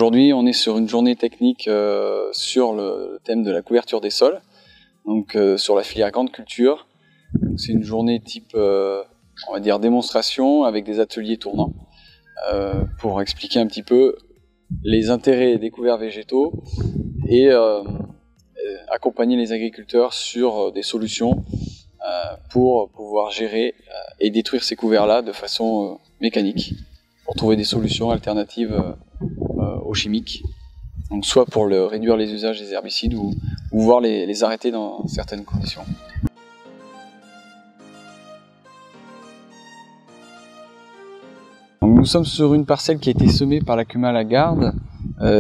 Aujourd'hui, on est sur une journée technique sur le thème de la couverture des sols, donc sur la filière grande culture. C'est une journée type, on va dire, démonstration avec des ateliers tournants pour expliquer un petit peu les intérêts des couverts végétaux et accompagner les agriculteurs sur des solutions pour pouvoir gérer et détruire ces couverts-là de façon mécanique, pour trouver des solutions alternatives aux chimiques, donc soit pour réduire les usages des herbicides ou voir les arrêter dans certaines conditions. Donc nous sommes sur une parcelle qui a été semée par la CUMA Lagarde.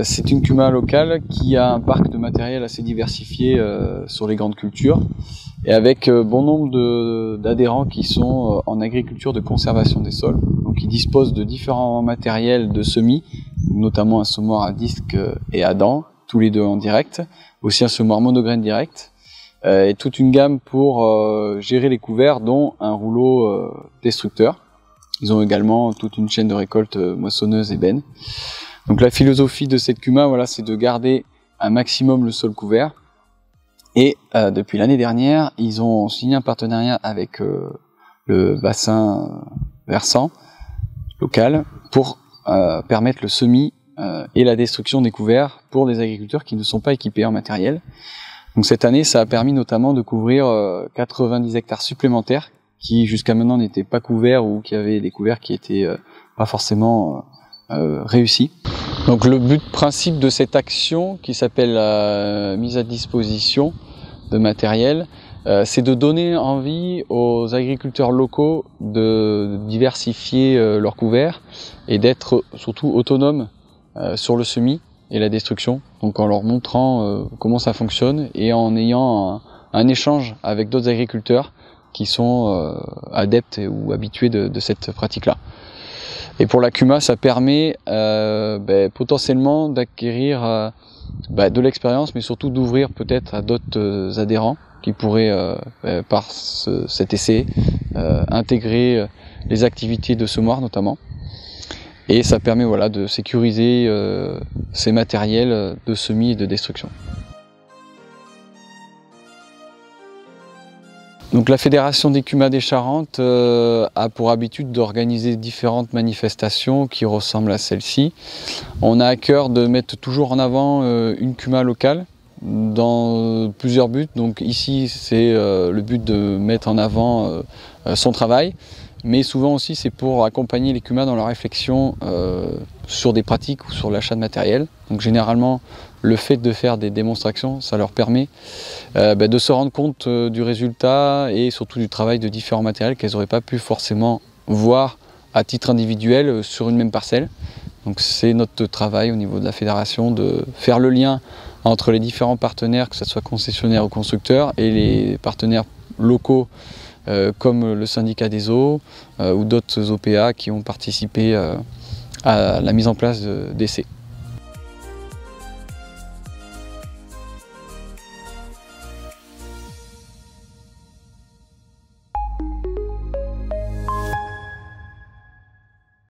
C'est une CUMA locale qui a un parc de matériel assez diversifié sur les grandes cultures et avec bon nombre d'adhérents qui sont en agriculture de conservation des sols. Donc ils disposent de différents matériels de semis, notamment un semoir à disque et à dents, tous les deux en direct, aussi un semoir monograine direct, et toute une gamme pour gérer les couverts, dont un rouleau destructeur. Ils ont également toute une chaîne de récolte moissonneuse et benne. Donc la philosophie de cette CUMA, voilà, c'est de garder un maximum le sol couvert. Et depuis l'année dernière, ils ont signé un partenariat avec le bassin versant local pour permettre le semis et la destruction des couverts pour des agriculteurs qui ne sont pas équipés en matériel. Donc cette année, ça a permis notamment de couvrir 90 hectares supplémentaires qui jusqu'à maintenant n'étaient pas couverts ou qui avaient des couverts qui étaient pas forcément réussis. Donc le but principe de cette action, qui s'appelle la mise à disposition de matériel, c'est de donner envie aux agriculteurs locaux de diversifier leurs couverts et d'être surtout autonomes sur le semis et la destruction, donc en leur montrant comment ça fonctionne et en ayant un échange avec d'autres agriculteurs qui sont adeptes ou habitués de cette pratique-là. Et pour la CUMA, ça permet potentiellement d'acquérir de l'expérience, mais surtout d'ouvrir peut-être à d'autres adhérents qui pourraient, par cet essai, intégrer les activités de semoir notamment. Et ça permet voilà, de sécuriser ces matériels de semis et de destruction. Donc la Fédération des CUMA des Charentes a pour habitude d'organiser différentes manifestations qui ressemblent à celle-ci. On a à cœur de mettre toujours en avant une CUMA locale dans plusieurs buts. Donc ici c'est le but de mettre en avant son travail, mais souvent aussi c'est pour accompagner les CUMA dans leur réflexion sur des pratiques ou sur l'achat de matériel. Donc généralement le fait de faire des démonstrations, ça leur permet de se rendre compte du résultat et surtout du travail de différents matériels qu'elles n'auraient pas pu forcément voir à titre individuel sur une même parcelle. Donc c'est notre travail au niveau de la fédération de faire le lien entre les différents partenaires, que ce soit concessionnaires ou constructeurs, et les partenaires locaux comme le syndicat des eaux ou d'autres OPA qui ont participé à la mise en place d'essais.